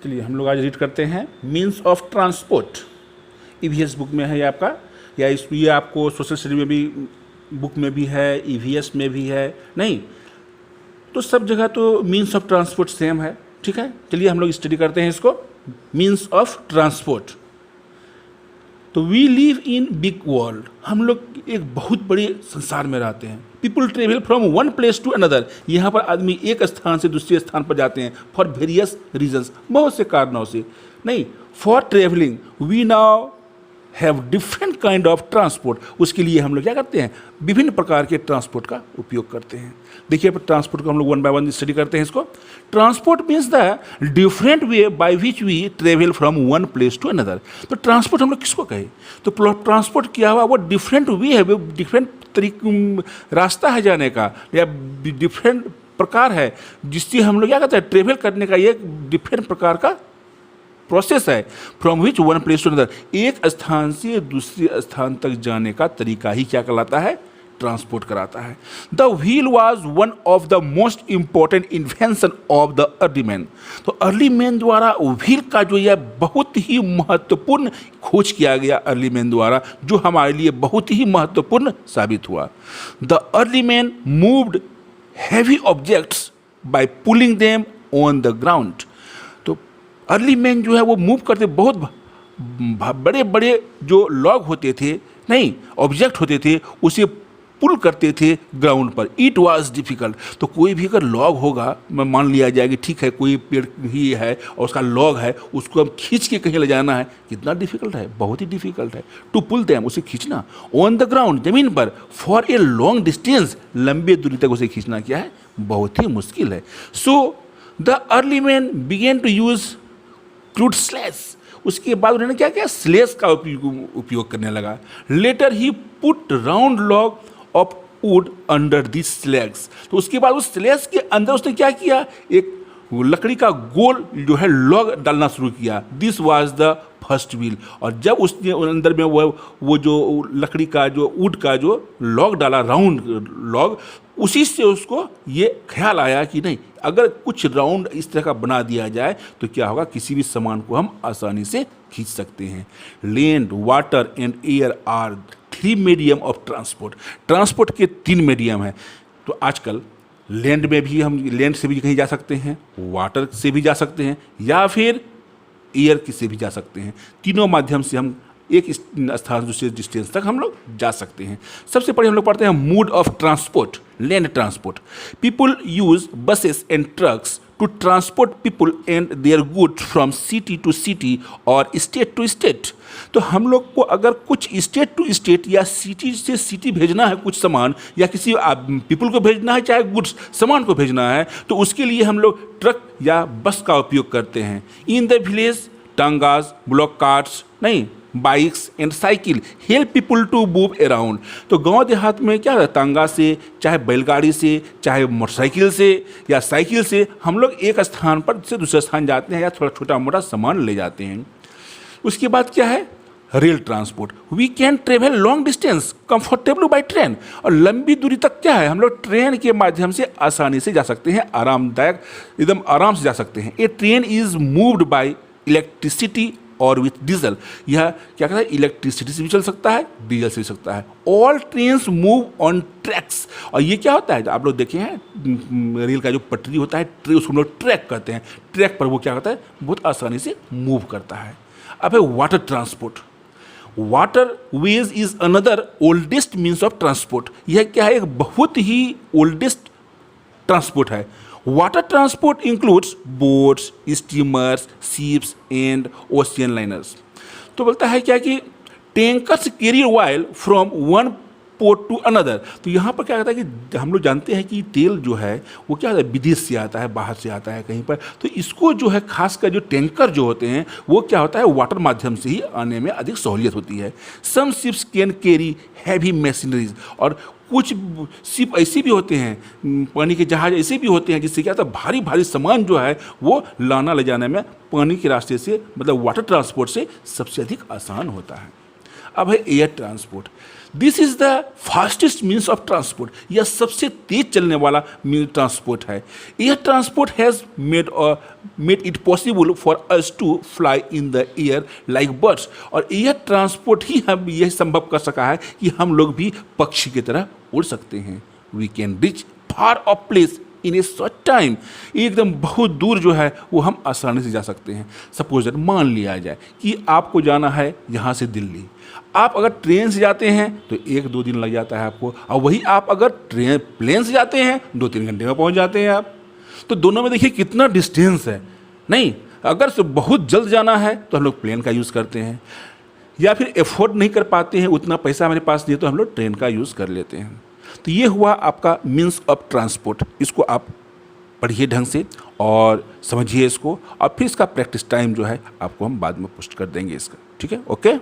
चलिए हम लोग आज रीड करते हैं means of transport. EVS book में है ये आपका, या ये आपको सोशल स्टडी में भी बुक में भी है, ईवीएस में भी है, नहीं तो सब जगह तो मीन्स ऑफ ट्रांसपोर्ट सेम है। ठीक है, चलिए हम लोग स्टडी करते हैं इसको, मीन्स ऑफ ट्रांसपोर्ट। तो we live in big world, हम लोग एक बहुत बड़े संसार में रहते हैं। People travel from one place to another, यहाँ पर आदमी एक स्थान से दूसरे स्थान पर जाते हैं फॉर वेरियस रीजन्स, बहुत से कारणों से। नहीं, for travelling we now have different kind of transport, उसके लिए हम लोग क्या करते हैं, विभिन्न प्रकार के ट्रांसपोर्ट का उपयोग करते हैं। देखिए ट्रांसपोर्ट को हम लोग वन बाय वन स्टडी करते हैं इसको। Transport means the different way by which we travel from one place to another. तो ट्रांसपोर्ट हम लोग किसको कहें, तो ट्रांसपोर्ट क्या हुआ, वो डिफरेंट वे है, वो डिफरेंट रास्ता है जाने का, या डिफरेंट प्रकार है जिससे हम लोग क्या कहते हैं, ट्रेवल करने का ये डिफरेंट प्रकार का प्रोसेस है। From which one place to another, एक स्थान से दूसरे स्थान तक जाने का तरीका ही क्या कहलाता है, ट्रांसपोर्ट कराता है। The wheel was one of the most important invention of the early man. तो अर्ली मैन द्वारा व्हील का जो यह बहुत ही महत्वपूर्ण खोज किया गया अर्ली मैन द्वारा, जो हमारे लिए बहुत ही महत्वपूर्ण साबित हुआ। The early man moved heavy objects by pulling them on the ground. तो अर्ली मैन जो है वो मूव करते, बहुत बड़े बड़े जो लॉग होते थे, नहीं ऑब्जेक्ट होते थे, उसे पुल करते थे ग्राउंड पर। इट वॉज डिफ़िकल्ट, तो कोई भी अगर लॉग होगा, मैं मान लिया जाए कि ठीक है कोई पेड़ ही है और उसका लॉग है, उसको हम खींच के कहीं ले जाना है, कितना डिफ़िकल्ट है, बहुत ही डिफ़िकल्ट है। टू पुल देम, उसे खींचना, ऑन द ग्राउंड, जमीन पर, फॉर ए लॉन्ग डिस्टेंस, लंबे दूरी तक उसे खींचना क्या है, बहुत ही मुश्किल है। So the early man began to use crude sledge, उसके बाद उन्होंने क्या किया, स्लेज का उपयोग करने लगा। Later he put round log of wood under this sledges, तो उसके बाद उस स्लेज के अंदर उसने क्या किया, एक लकड़ी का गोल जो है लॉग डालना शुरू किया। This was the first wheel, और जब उसने अंदर में वो जो लकड़ी का जो वुड का जो लॉग डाला, राउंड लॉग, उसी से उसको ये ख्याल आया कि नहीं, अगर कुछ राउंड इस तरह का बना दिया जाए तो क्या होगा, किसी भी सामान को हम आसानी से खींच सकते हैं। Land, water and air are three medium of transport. Transport के तीन मीडियम हैं। तो आजकल लैंड में भी हम लैंड से भी कहीं जा सकते हैं, वाटर से भी जा सकते हैं, या फिर एयर से भी जा सकते हैं। तीनों माध्यम से हम एक स्थान दूसरे डिस्टेंस तक हम लोग जा सकते हैं। सबसे पहले हम लोग पढ़ते हैं mode of transport, land transport. People use buses and trucks to transport people and their goods from city to city और स्टेट टू स्टेट। तो हम लोग को अगर कुछ स्टेट टू स्टेट या सिटी से सिटी भेजना है कुछ सामान, या किसी पीपल को भेजना है, चाहे गुड्स सामान को भेजना है, तो उसके लिए हम लोग ट्रक या बस का उपयोग करते हैं। In the village tongas, bullock carts, नहीं bikes and cycle help people to move around. तो गांव देहात में क्या है, तांगा से, चाहे बैलगाड़ी से, चाहे मोटरसाइकिल से या साइकिल से हम लोग एक स्थान पर से दूसरे स्थान जाते हैं, या थोड़ा छोटा मोटा सामान ले जाते हैं। उसके बाद क्या है, rail transport. We can travel long distance comfortable by train, और लंबी दूरी तक क्या है, हम लोग ट्रेन के माध्यम से आसानी से जा सकते हैं, आरामदायक एकदम आराम से जा सकते हैं। A train is moved by electricity और विथ डीजल, यह क्या कहता है, इलेक्ट्रिसिटी से भी चल सकता है, डीजल से भी सकता है। All trains move on tracks, और ये क्या होता है, आप लोग देखे हैं रेल का जो पटरी होता है, उसको हम लोग ट्रैक कहते हैं, ट्रैक पर वो क्या होता है, बहुत आसानी से मूव करता है। अब है water transport. Waterways is another oldest means of transport. यह क्या है, एक बहुत ही ओल्डेस्ट ट्रांसपोर्ट है। Water transport includes boats, steamers, ships and ocean liners. तो बोलता है क्या कि tankers carry oil from one port to another. तो यहाँ पर क्या कहता है कि हम लोग जानते हैं कि तेल जो है वो क्या होता है, विदेश से आता है, बाहर से आता है कहीं पर, तो इसको जो है खासकर जो टैंकर जो होते हैं वो क्या होता है, वाटर माध्यम से ही आने में अधिक सहूलियत होती है। Some ships can carry heavy machineries, और कुछ शिप ऐसे भी होते हैं, पानी के जहाज ऐसे भी होते हैं जिससे क्या होता है, भारी भारी सामान जो है वो लाना ले जाने में पानी के रास्ते से, मतलब वाटर ट्रांसपोर्ट से सबसे अधिक आसान होता है। अब है air transport. This is the fastest means of transport. यह सबसे तेज चलने वाला मीन ट्रांसपोर्ट है। Air transport has made it possible for us to fly in the air like birds. और एयर ट्रांसपोर्ट ही हम यह संभव कर सका है कि हम लोग भी पक्षी की तरह उड़ सकते हैं। We can reach far off place in a short time. एकदम बहुत दूर जो है वो हम आसानी से जा सकते हैं। सपोज दैट मान लिया जाए कि आपको जाना है यहाँ से दिल्ली। आप अगर ट्रेन से जाते हैं तो 1-2 दिन लग जाता है आपको, और वही आप अगर प्लेन से जाते हैं 2-3 घंटे में पहुँच जाते हैं आप। तो दोनों में देखिए कितना डिस्टेंस है। नहीं, अगर से बहुत जल्द जाना है तो हम लोग प्लेन का यूज़ करते हैं, या फिर एफोर्ड नहीं कर पाते हैं, उतना पैसा हमारे पास नहीं, तो हम लोग ट्रेन का यूज़ कर लेते हैं। तो ये हुआ आपका मीन्स ऑफ ट्रांसपोर्ट। इसको आप पढ़िए ढंग से और समझिए इसको, और फिर इसका प्रैक्टिस टाइम जो है आपको हम बाद में पोस्ट कर देंगे इसका। ठीक है, ओके।